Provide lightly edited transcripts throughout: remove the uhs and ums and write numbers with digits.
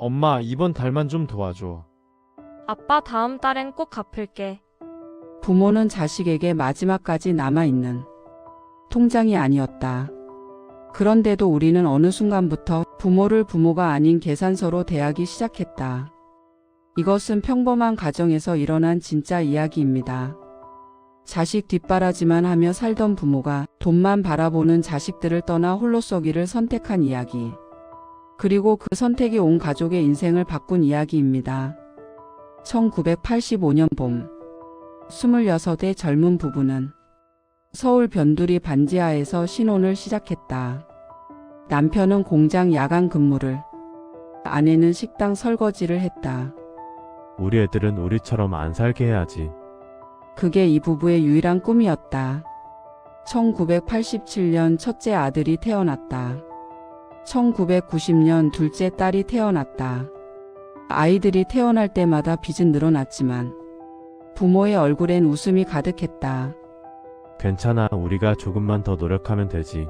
엄마, 이번 달만 좀 도와줘. 아빠 다음 달엔 꼭 갚을게. 부모는 자식에게 마지막까지 남아있는 통장이 아니었다. 그런데도 우리는 어느 순간부터 부모를 부모가 아닌 계산서로 대하기 시작했다. 이것은 평범한 가정에서 일어난 진짜 이야기입니다. 자식 뒷바라지만 하며 살던 부모가 돈만 바라보는 자식들을 떠나 홀로 쏘기를 선택한 이야기. 그리고 그 선택이 온 가족의 인생을 바꾼 이야기입니다. 1985년 봄, 26의 젊은 부부는 서울 변두리 반지하에서 신혼을 시작했다. 남편은 공장 야간 근무를, 아내는 식당 설거지를 했다. 우리 애들은 우리처럼 안 살게 해야지. 그게 이 부부의 유일한 꿈이었다. 1987년 첫째 아들이 태어났다. 1990년 둘째 딸이 태어났다. 아이들이 태어날 때마다 빚은 늘어났지만 부모의 얼굴엔 웃음이 가득했다. 괜찮아, 우리가 조금만 더 노력하면 되지.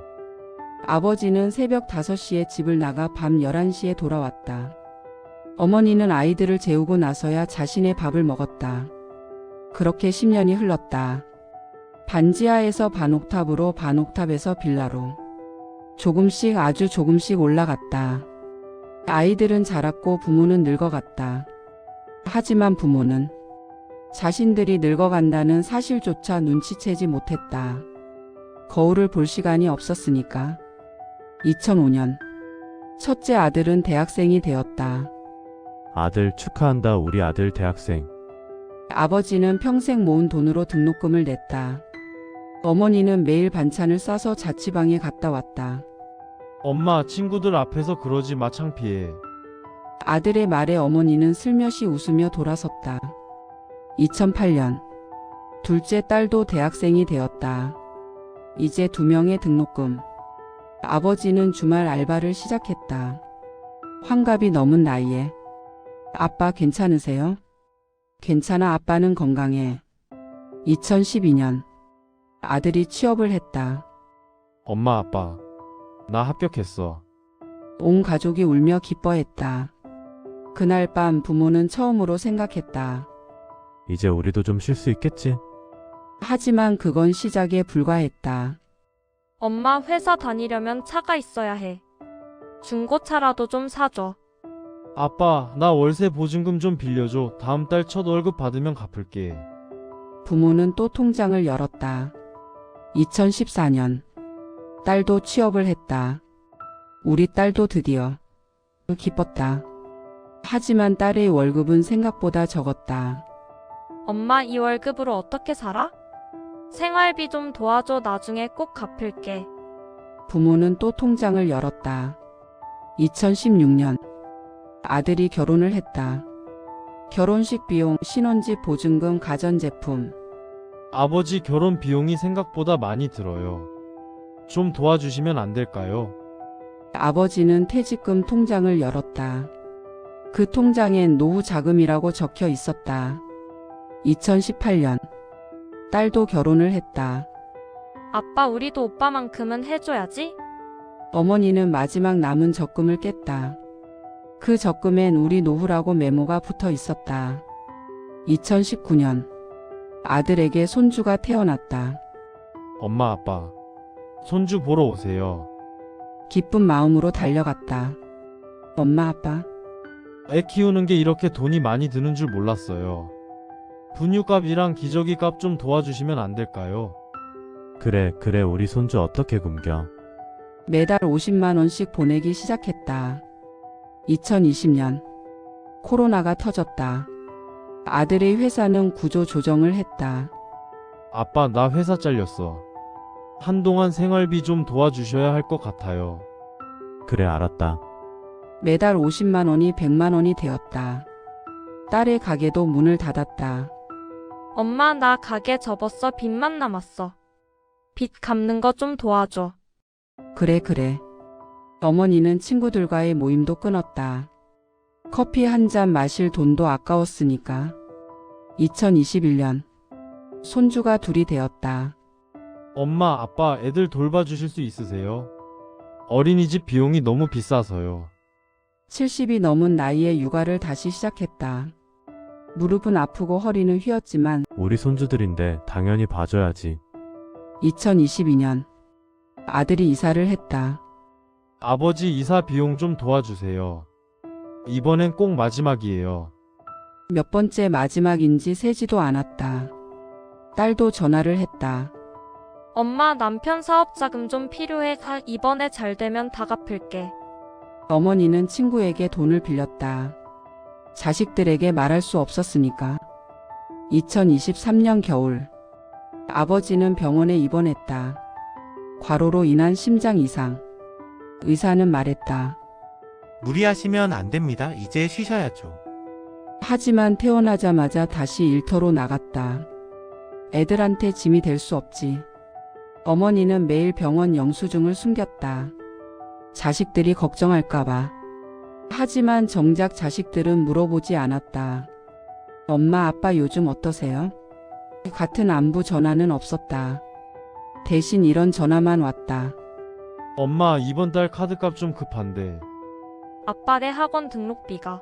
아버지는 새벽 5시에 집을 나가 밤 11시에 돌아왔다. 어머니는 아이들을 재우고 나서야 자신의 밥을 먹었다. 그렇게 10년이 흘렀다. 반지하에서 반옥탑으로, 반옥탑에서 빌라로. 조금씩, 아주 조금씩 올라갔다. 아이들은 자랐고 부모는 늙어갔다. 하지만 부모는 자신들이 늙어간다는 사실조차 눈치채지 못했다. 거울을 볼 시간이 없었으니까. 2005년, 첫째 아들은 대학생이 되었다. 아들 축하한다, 우리 아들 대학생. 아버지는 평생 모은 돈으로 등록금을 냈다. 어머니는 매일 반찬을 싸서 자취방에 갔다 왔다. 엄마, 친구들 앞에서 그러지 마, 창피해. 아들의 말에 어머니는 슬며시 웃으며 돌아섰다. 2008년, 둘째 딸도 대학생이 되었다. 이제 2명의 등록금. 아버지는 주말 알바를 시작했다. 환갑이 넘은 나이에. 아빠 괜찮으세요? 괜찮아, 아빠는 건강해. 2012년, 아들이 취업을 했다. 엄마, 아빠, 나 합격했어. 온 가족이 울며 기뻐했다. 그날 밤 부모는 처음으로 생각했다. 이제 우리도 좀 쉴 수 있겠지? 하지만 그건 시작에 불과했다. 엄마 회사 다니려면 차가 있어야 해. 중고차라도 좀 사줘. 아빠, 나 월세 보증금 좀 빌려줘. 다음 달 첫 월급 받으면 갚을게. 부모는 또 통장을 열었다. 2014년, 딸도 취업을 했다. 우리 딸도 드디어 기뻤다. 하지만 딸의 월급은 생각보다 적었다. 엄마 이 월급으로 어떻게 살아? 생활비 좀 도와줘. 나중에 꼭 갚을게. 부모는 또 통장을 열었다. 2016년, 아들이 결혼을 했다. 결혼식 비용, 신혼집 보증금, 가전제품. 아버지 결혼 비용이 생각보다 많이 들어요. 좀 도와주시면 안 될까요? 아버지는 퇴직금 통장을 열었다. 그 통장엔 노후 자금이라고 적혀 있었다. 2018년, 딸도 결혼을 했다. 아빠 우리도 오빠만큼은 해줘야지. 어머니는 마지막 남은 적금을 깼다. 그 적금엔 우리 노후라고 메모가 붙어 있었다. 2019년, 아들에게 손주가 태어났다. 엄마, 아빠, 손주 보러 오세요. 기쁜 마음으로 달려갔다. 엄마, 아빠, 애 키우는 게 이렇게 돈이 많이 드는 줄 몰랐어요. 분유값이랑 기저귀 값 좀 도와주시면 안 될까요? 그래, 우리 손주 어떻게 굶겨? 매달 50만 원씩 보내기 시작했다. 2020년, 코로나가 터졌다. 아들의 회사는 구조 조정을 했다. 아빠, 나 회사 잘렸어. 한동안 생활비 좀 도와주셔야 할 것 같아요. 그래, 알았다. 매달 50만 원이 100만 원이 되었다. 딸의 가게도 문을 닫았다. 엄마 나 가게 접었어. 빚만 남았어. 빚 갚는 거 좀 도와줘. 그래. 어머니는 친구들과의 모임도 끊었다. 커피 한 잔 마실 돈도 아까웠으니까. 2021년, 손주가 둘이 되었다. 엄마, 아빠, 애들 돌봐주실 수 있으세요? 어린이집 비용이 너무 비싸서요. 70이 넘은 나이에 육아를 다시 시작했다. 무릎은 아프고 허리는 휘었지만 우리 손주들인데 당연히 봐줘야지. 2022년 아들이 이사를 했다. 아버지 이사 비용 좀 도와주세요. 이번엔 꼭 마지막이에요. 몇 번째 마지막인지 세지도 않았다. 딸도 전화를 했다. 엄마, 남편 사업 자금 좀 필요해. 이번에 잘 되면 다 갚을게. 어머니는 친구에게 돈을 빌렸다. 자식들에게 말할 수 없었으니까. 2023년 겨울 아버지는 병원에 입원했다. 과로로 인한 심장 이상. 의사는 말했다. 무리하시면 안 됩니다. 이제 쉬셔야죠. 하지만 태어나자마자 다시 일터로 나갔다. 애들한테 짐이 될 수 없지. 어머니는 매일 병원 영수증을 숨겼다. 자식들이 걱정할까봐. 하지만 정작 자식들은 물어보지 않았다. 엄마, 아빠 요즘 어떠세요? 같은 안부 전화는 없었다. 대신 이런 전화만 왔다. 엄마, 이번 달 카드값 좀 급한데. 아빠, 내 학원 등록비가.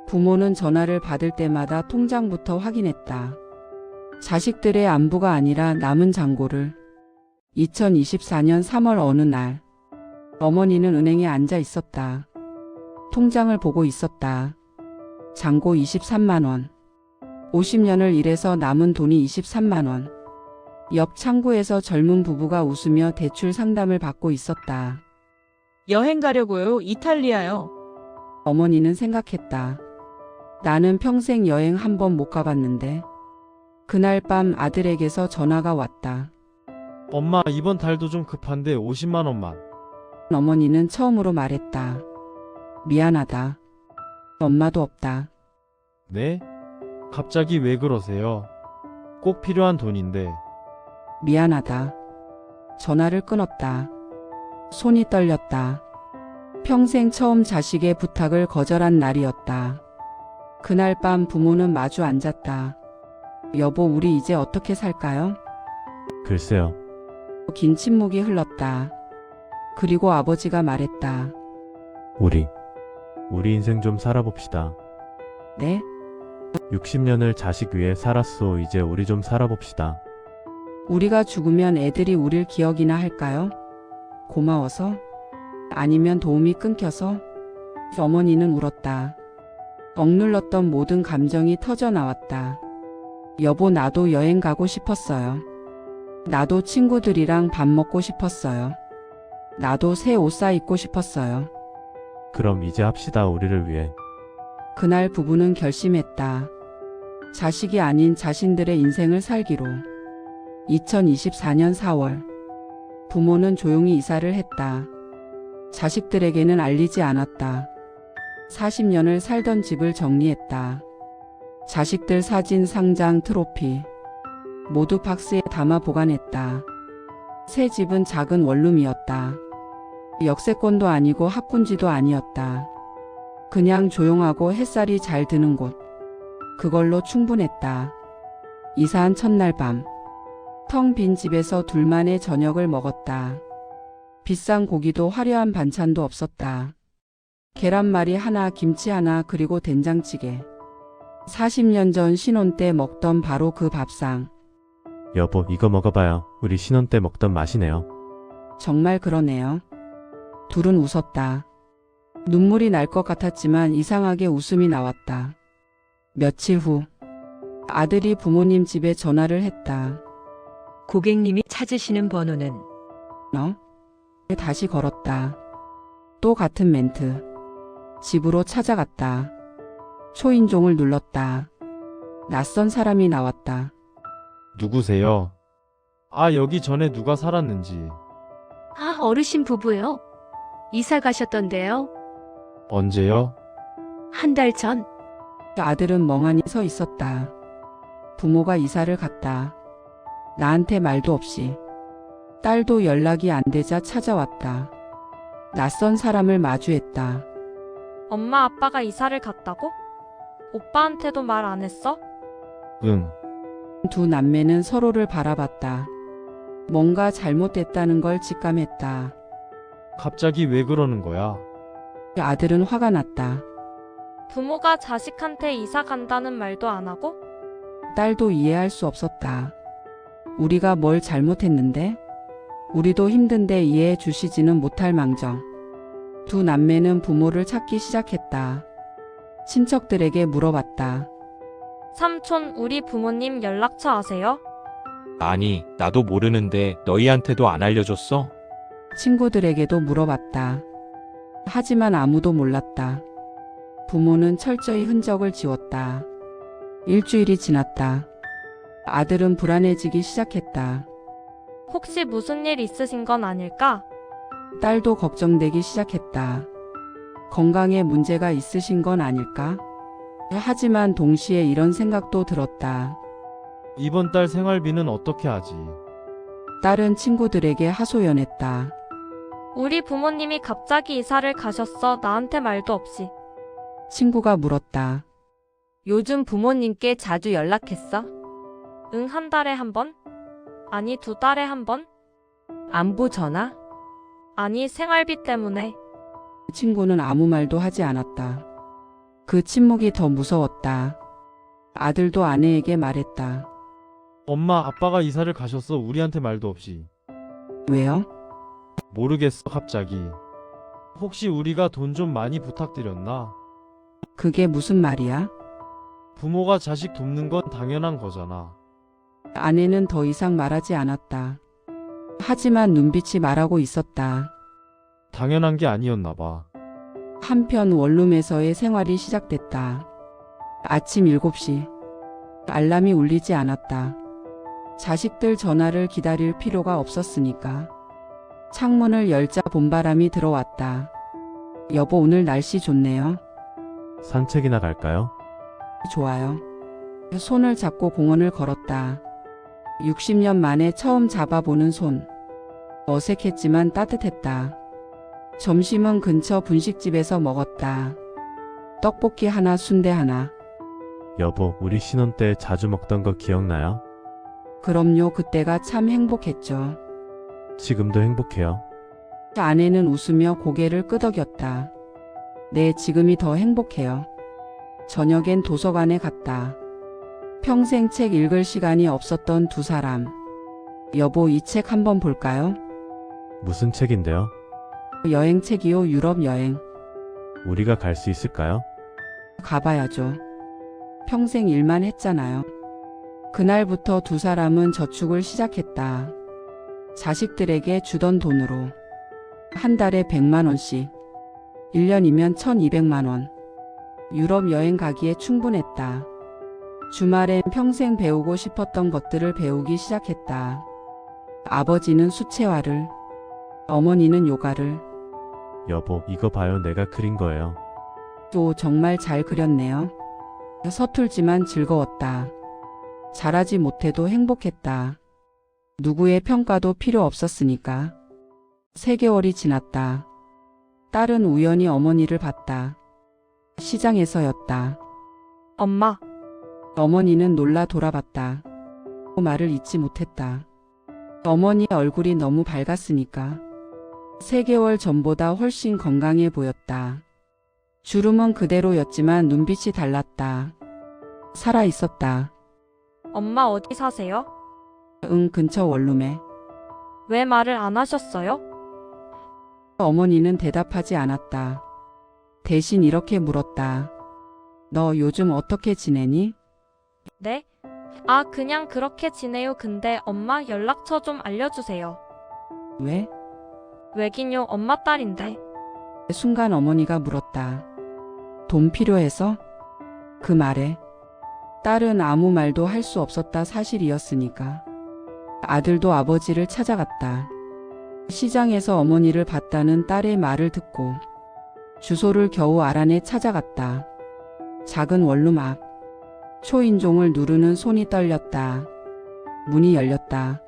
부모는 전화를 받을 때마다 통장부터 확인했다. 자식들의 안부가 아니라 남은 잔고를. 2024년 3월 어느 날 어머니는 은행에 앉아 있었다. 통장을 보고 있었다. 잔고 23만 원. 50년을 일해서 남은 돈이 23만 원. 옆 창구에서 젊은 부부가 웃으며 대출 상담을 받고 있었다. 여행 가려고요. 이탈리아요. 어머니는 생각했다. 나는 평생 여행 한 번 못 가봤는데. 그날 밤 아들에게서 전화가 왔다. 엄마, 이번 달도 좀 급한데 50만 원만. 어머니는 처음으로 말했다. 미안하다. 엄마도 없다. 네? 갑자기 왜 그러세요? 꼭 필요한 돈인데. 미안하다. 전화를 끊었다. 손이 떨렸다. 평생 처음 자식의 부탁을 거절한 날이었다. 그날 밤 부모는 마주 앉았다. 여보, 우리 이제 어떻게 살까요? 글쎄요. 긴 침묵이 흘렀다. 그리고 아버지가 말했다. 우리 인생 좀 살아봅시다. 네? 60년을 자식 위해 살았소. 이제 우리 좀 살아봅시다. 우리가 죽으면 애들이 우릴 기억이나 할까요? 고마워서? 아니면 도움이 끊겨서? 어머니는 울었다. 억눌렀던 모든 감정이 터져 나왔다. 여보, 나도 여행 가고 싶었어요. 나도 친구들이랑 밥 먹고 싶었어요. 나도 새 옷 사 입고 싶었어요. 그럼 이제 합시다. 우리를 위해. 그날 부부는 결심했다. 자식이 아닌 자신들의 인생을 살기로. 2024년 4월 부모는 조용히 이사를 했다. 자식들에게는 알리지 않았다. 40년을 살던 집을 정리했다. 자식들 사진, 상장, 트로피 모두 박스에 담아 보관했다. 새 집은 작은 원룸이었다. 역세권도 아니고 학군지도 아니었다. 그냥 조용하고 햇살이 잘 드는 곳. 그걸로 충분했다. 이사한 첫날 밤 텅 빈 집에서 둘만의 저녁을 먹었다. 비싼 고기도 화려한 반찬도 없었다. 계란말이 하나, 김치 하나, 그리고 된장찌개. 40년 전 신혼 때 먹던 바로 그 밥상. 여보, 이거 먹어봐요. 우리 신혼 때 먹던 맛이네요. 정말 그러네요. 둘은 웃었다. 눈물이 날 것 같았지만 이상하게 웃음이 나왔다. 며칠 후 아들이 부모님 집에 전화를 했다. 고객님이 찾으시는 번호는 다시 걸었다. 또 같은 멘트. 집으로 찾아갔다. 초인종을 눌렀다. 낯선 사람이 나왔다. 누구세요? 아, 여기 전에 누가 살았는지. 아, 어르신 부부요. 이사 가셨던데요. 언제요? 한 달 전. 아들은 멍하니 서 있었다. 부모가 이사를 갔다. 나한테 말도 없이. 딸도 연락이 안 되자 찾아왔다. 낯선 사람을 마주했다. 엄마, 아빠가 이사를 갔다고? 오빠한테도 말 안 했어? 응. 두 남매는 서로를 바라봤다. 뭔가 잘못됐다는 걸 직감했다. 갑자기 왜 그러는 거야? 아들은 화가 났다. 부모가 자식한테 이사 간다는 말도 안 하고? 딸도 이해할 수 없었다. 우리가 뭘 잘못했는데? 우리도 힘든데 이해해 주시지는 못할 망정. 두 남매는 부모를 찾기 시작했다. 친척들에게 물어봤다. 삼촌, 우리 부모님 연락처 아세요? 아니, 나도 모르는데 너희한테도 안 알려줬어? 친구들에게도 물어봤다. 하지만 아무도 몰랐다. 부모는 철저히 흔적을 지웠다. 일주일이 지났다. 아들은 불안해지기 시작했다. 혹시 무슨 일 있으신 건 아닐까? 딸도 걱정되기 시작했다. 건강에 문제가 있으신 건 아닐까? 하지만 동시에 이런 생각도 들었다. 이번 달 생활비는 어떻게 하지? 딸은 친구들에게 하소연했다. 우리 부모님이 갑자기 이사를 가셨어. 나한테 말도 없이. 친구가 물었다. 요즘 부모님께 자주 연락했어? 응, 한 달에 한 번? 아니, 2달에 한 번? 안부 전화? 아니, 생활비 때문에. 친구는 아무 말도 하지 않았다. 그 침묵이 더 무서웠다. 아들도 아내에게 말했다. 엄마, 아빠가 이사를 가셨어. 우리한테 말도 없이. 왜요? 모르겠어, 갑자기. 혹시 우리가 돈 좀 많이 부탁드렸나? 그게 무슨 말이야? 부모가 자식 돕는 건 당연한 거잖아. 아내는 더 이상 말하지 않았다. 하지만 눈빛이 말하고 있었다. 당연한 게 아니었나 봐. 한편 원룸에서의 생활이 시작됐다. 아침 7시. 알람이 울리지 않았다. 자식들 전화를 기다릴 필요가 없었으니까. 창문을 열자 봄바람이 들어왔다. 여보, 오늘 날씨 좋네요. 산책이나 갈까요? 좋아요. 손을 잡고 공원을 걸었다. 60년 만에 처음 잡아보는 손. 어색했지만 따뜻했다. 점심은 근처 분식집에서 먹었다. 떡볶이 하나, 순대 하나. 여보, 우리 신혼 때 자주 먹던 거 기억나요? 그럼요, 그때가 참 행복했죠. 지금도 행복해요. 아내는 웃으며 고개를 끄덕였다. 네, 지금이 더 행복해요. 저녁엔 도서관에 갔다. 평생 책 읽을 시간이 없었던 두 사람. 여보, 이 책 한번 볼까요? 무슨 책인데요? 여행책이요, 유럽 여행. 우리가 갈 수 있을까요? 가봐야죠. 평생 일만 했잖아요. 그날부터 두 사람은 저축을 시작했다. 자식들에게 주던 돈으로. 한 달에 100만 원씩. 1년이면 1200만 원. 유럽 여행 가기에 충분했다. 주말엔 평생 배우고 싶었던 것들을 배우기 시작했다. 아버지는 수채화를, 어머니는 요가를. 여보, 이거 봐요. 내가 그린 거예요. 또 정말 잘 그렸네요. 서툴지만 즐거웠다. 잘하지 못해도 행복했다. 누구의 평가도 필요 없었으니까. 3개월이 지났다. 딸은 우연히 어머니를 봤다. 시장에서였다. 엄마, 어머니는 놀라 돌아봤다. 말을 잊지 못했다. 어머니의 얼굴이 너무 밝았으니까. 3개월 전보다 훨씬 건강해 보였다. 주름은 그대로였지만 눈빛이 달랐다. 살아있었다. 엄마 어디 사세요? 응, 근처 원룸에. 왜 말을 안 하셨어요? 어머니는 대답하지 않았다. 대신 이렇게 물었다. 너 요즘 어떻게 지내니? 네? 아, 그냥 그렇게 지내요. 근데 엄마 연락처 좀 알려주세요. 왜? 왜긴요, 엄마 딸인데. 순간 어머니가 물었다. 돈 필요해서? 그 말에 딸은 아무 말도 할 수 없었다. 사실이었으니까. 아들도 아버지를 찾아갔다. 시장에서 어머니를 봤다는 딸의 말을 듣고 주소를 겨우 알아내 찾아갔다. 작은 원룸 앞. 초인종을 누르는 손이 떨렸다. 문이 열렸다.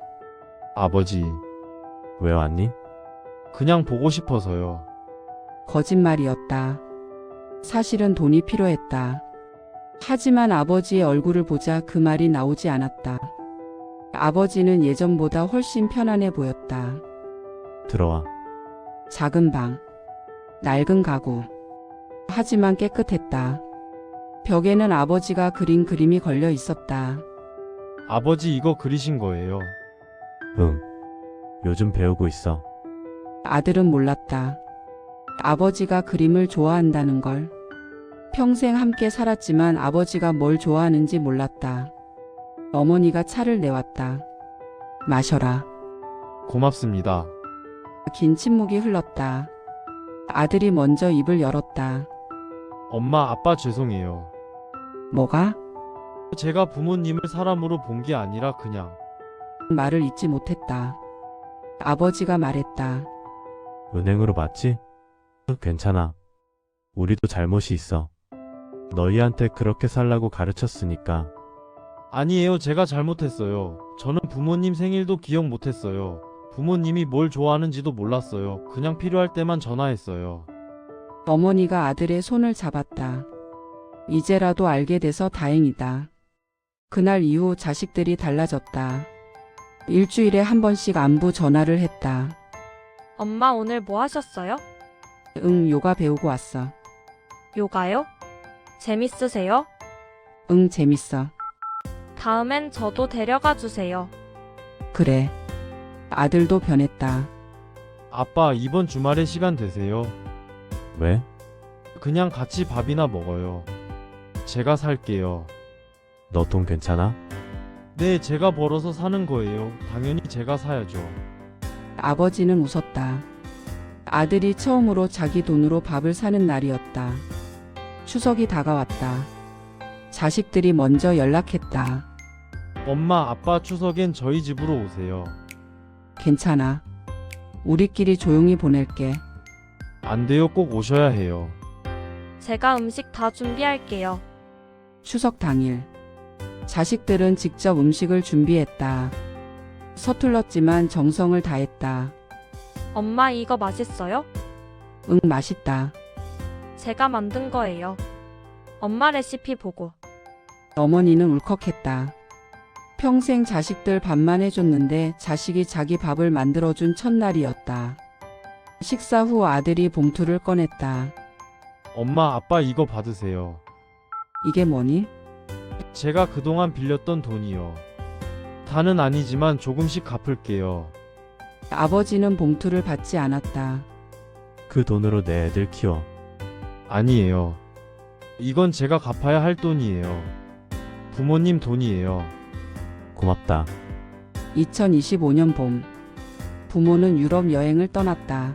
아버지, 왜 왔니? 그냥 보고 싶어서요. 거짓말이었다. 사실은 돈이 필요했다. 하지만 아버지의 얼굴을 보자 그 말이 나오지 않았다. 아버지는 예전보다 훨씬 편안해 보였다. 들어와. 작은 방, 낡은 가구, 하지만 깨끗했다. 벽에는 아버지가 그린 그림이 걸려 있었다. 아버지 이거 그리신 거예요. 응. 요즘 배우고 있어. 아들은 몰랐다. 아버지가 그림을 좋아한다는 걸. 평생 함께 살았지만 아버지가 뭘 좋아하는지 몰랐다. 어머니가 차를 내왔다. 마셔라. 고맙습니다. 긴 침묵이 흘렀다. 아들이 먼저 입을 열었다. 엄마, 아빠 죄송해요. 뭐가? 제가 부모님을 사람으로 본 게 아니라 그냥. 말을 잇지 못했다. 아버지가 말했다. 은행으로 맞지? 괜찮아. 우리도 잘못이 있어. 너희한테 그렇게 살라고 가르쳤으니까. 아니에요. 제가 잘못했어요. 저는 부모님 생일도 기억 못했어요. 부모님이 뭘 좋아하는지도 몰랐어요. 그냥 필요할 때만 전화했어요. 어머니가 아들의 손을 잡았다. 이제라도 알게 돼서 다행이다. 그날 이후 자식들이 달라졌다. 일주일에 한 번씩 안부 전화를 했다. 엄마 오늘 뭐 하셨어요? 응, 요가 배우고 왔어. 요가요? 재밌으세요? 응, 재밌어. 다음엔 저도 데려가 주세요. 그래. 아들도 변했다. 아빠, 이번 주말에 시간 되세요? 왜? 그냥 같이 밥이나 먹어요. 제가 살게요. 너 돈 괜찮아? 네, 제가 벌어서 사는 거예요. 당연히 제가 사야죠. 아버지는 웃었다. 아들이 처음으로 자기 돈으로 밥을 사는 날이었다. 추석이 다가왔다. 자식들이 먼저 연락했다. 엄마, 아빠 추석엔 저희 집으로 오세요. 괜찮아. 우리끼리 조용히 보낼게. 안 돼요. 꼭 오셔야 해요. 제가 음식 다 준비할게요. 추석 당일. 자식들은 직접 음식을 준비했다. 서툴렀지만 정성을 다했다. 엄마 이거 맛있어요? 응, 맛있다. 제가 만든 거예요. 엄마 레시피 보고. 어머니는 울컥했다. 평생 자식들 밥만 해줬는데 자식이 자기 밥을 만들어준 첫날이었다. 식사 후 아들이 봉투를 꺼냈다. 엄마, 아빠 이거 받으세요. 이게 뭐니? 제가 그동안 빌렸던 돈이요. 다는 아니지만 조금씩 갚을게요. 아버지는 봉투를 받지 않았다. 그 돈으로 내 애들 키워. 아니에요. 이건 제가 갚아야 할 돈이에요. 부모님 돈이에요. 고맙다. 2025년 봄. 부모는 유럽 여행을 떠났다.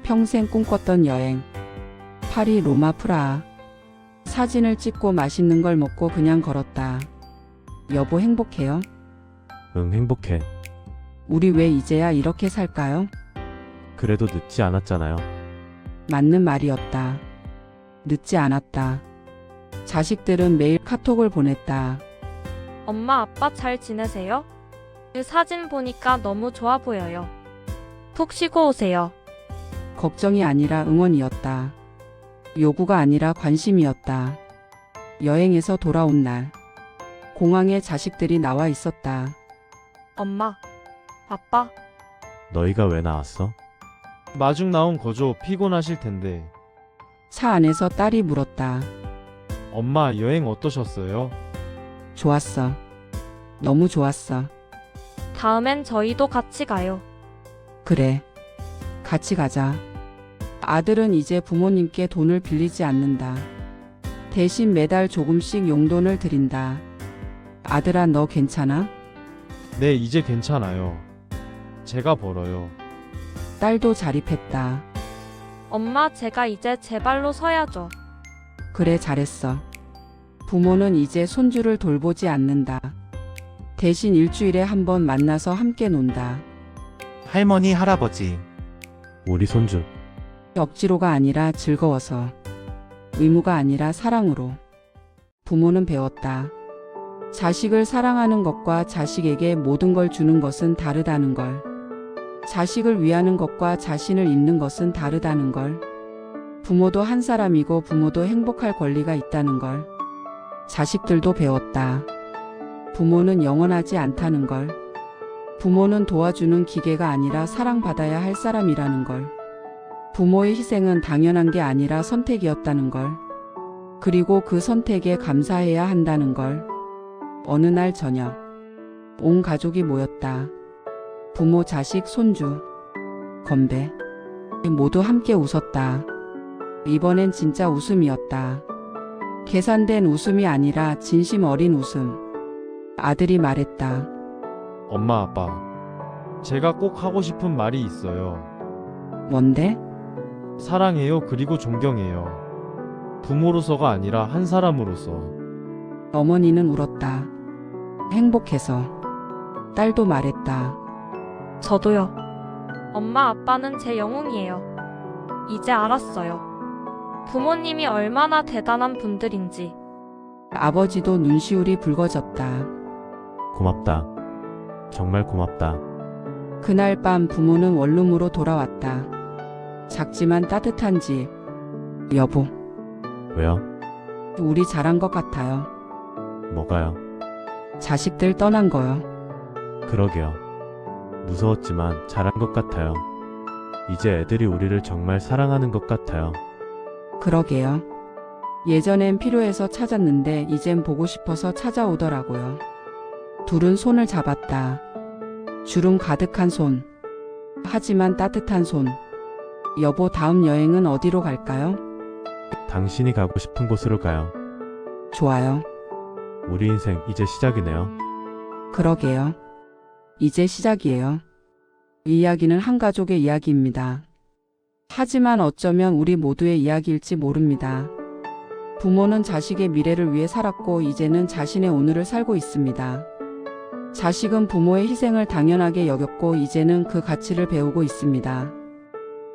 평생 꿈꿨던 여행. 파리, 로마, 프라하. 사진을 찍고 맛있는 걸 먹고 그냥 걸었다. 여보 행복해요? 응, 행복해. 우리 왜 이제야 이렇게 살까요? 그래도 늦지 않았잖아요. 맞는 말이었다. 늦지 않았다. 자식들은 매일 카톡을 보냈다. 엄마 아빠 잘 지내세요? 그 사진 보니까 너무 좋아 보여요. 푹 쉬고 오세요. 걱정이 아니라 응원이었다. 요구가 아니라 관심이었다. 여행에서 돌아온 날. 공항에 자식들이 나와 있었다. 엄마, 아빠, 너희가 왜 나왔어? 마중 나온 거죠. 피곤하실 텐데. 차 안에서 딸이 물었다. 엄마, 여행 어떠셨어요? 좋았어. 너무 좋았어. 다음엔 저희도 같이 가요. 그래. 같이 가자. 아들은 이제 부모님께 돈을 빌리지 않는다. 대신 매달 조금씩 용돈을 드린다. 아들아, 너 괜찮아? 네, 이제 괜찮아요. 제가 벌어요. 딸도 자립했다. 엄마 제가 이제 제 발로 서야죠. 그래, 잘했어. 부모는 이제 손주를 돌보지 않는다. 대신 일주일에 한 번 만나서 함께 논다. 할머니, 할아버지. 우리 손주. 억지로가 아니라 즐거워서. 의무가 아니라 사랑으로. 부모는 배웠다. 자식을 사랑하는 것과 자식에게 모든 걸 주는 것은 다르다는 걸. 자식을 위하는 것과 자신을 잊는 것은 다르다는 걸. 부모도 한 사람이고 부모도 행복할 권리가 있다는 걸. 자식들도 배웠다. 부모는 영원하지 않다는 걸. 부모는 도와주는 기계가 아니라 사랑받아야 할 사람이라는 걸. 부모의 희생은 당연한 게 아니라 선택이었다는 걸. 그리고 그 선택에 감사해야 한다는 걸. 어느 날 저녁, 온 가족이 모였다. 부모, 자식, 손주, 건배. 모두 함께 웃었다. 이번엔 진짜 웃음이었다. 계산된 웃음이 아니라 진심 어린 웃음. 아들이 말했다. 엄마, 아빠. 제가 꼭 하고 싶은 말이 있어요. 뭔데? 사랑해요, 그리고 존경해요. 부모로서가 아니라 한 사람으로서. 어머니는 울었다. 행복해서. 딸도 말했다. 저도요. 엄마, 아빠는 제 영웅이에요. 이제 알았어요. 부모님이 얼마나 대단한 분들인지. 아버지도 눈시울이 붉어졌다. 고맙다. 정말 고맙다. 그날 밤 부모는 원룸으로 돌아왔다. 작지만 따뜻한 집. 여보, 왜요? 우리 잘한 것 같아요. 뭐가요? 자식들 떠난 거요. 그러게요. 무서웠지만 잘한 것 같아요. 이제 애들이 우리를 정말 사랑하는 것 같아요. 그러게요. 예전엔 필요해서 찾았는데 이젠 보고 싶어서 찾아오더라고요. 둘은 손을 잡았다. 주름 가득한 손. 하지만 따뜻한 손. 여보, 다음 여행은 어디로 갈까요? 당신이 가고 싶은 곳으로 가요. 좋아요. 우리 인생 이제 시작이네요. 그러게요. 이제 시작이에요. 이 이야기는 한 가족의 이야기입니다. 하지만 어쩌면 우리 모두의 이야기일지 모릅니다. 부모는 자식의 미래를 위해 살았고 이제는 자신의 오늘을 살고 있습니다. 자식은 부모의 희생을 당연하게 여겼고 이제는 그 가치를 배우고 있습니다.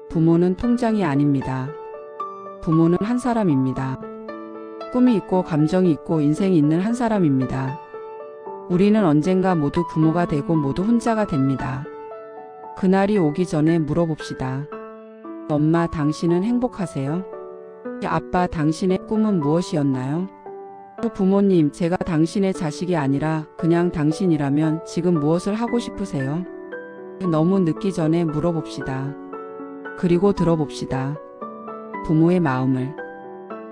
부모는 통장이 아닙니다. 부모는 한 사람입니다. 꿈이 있고 감정이 있고 인생이 있는 한 사람입니다. 우리는 언젠가 모두 부모가 되고 모두 혼자가 됩니다. 그날이 오기 전에 물어봅시다. 엄마, 당신은 행복하세요? 아빠, 당신의 꿈은 무엇이었나요? 부모님, 제가 당신의 자식이 아니라 그냥 당신이라면 지금 무엇을 하고 싶으세요? 너무 늦기 전에 물어봅시다. 그리고 들어봅시다. 부모의 마음을,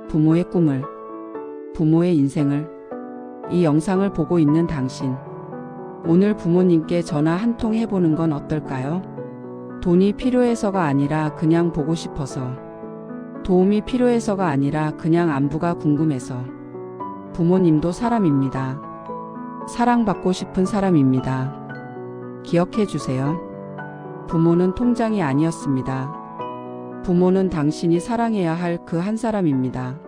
부모의 꿈을, 부모의 인생을. 이 영상을 보고 있는 당신. 오늘 부모님께 전화 한 통 해보는 건 어떨까요? 돈이 필요해서가 아니라 그냥 보고 싶어서. 도움이 필요해서가 아니라 그냥 안부가 궁금해서. 부모님도 사람입니다. 사랑받고 싶은 사람입니다. 기억해 주세요. 부모는 통장이 아니었습니다. 부모는 당신이 사랑해야 할 그 한 사람입니다.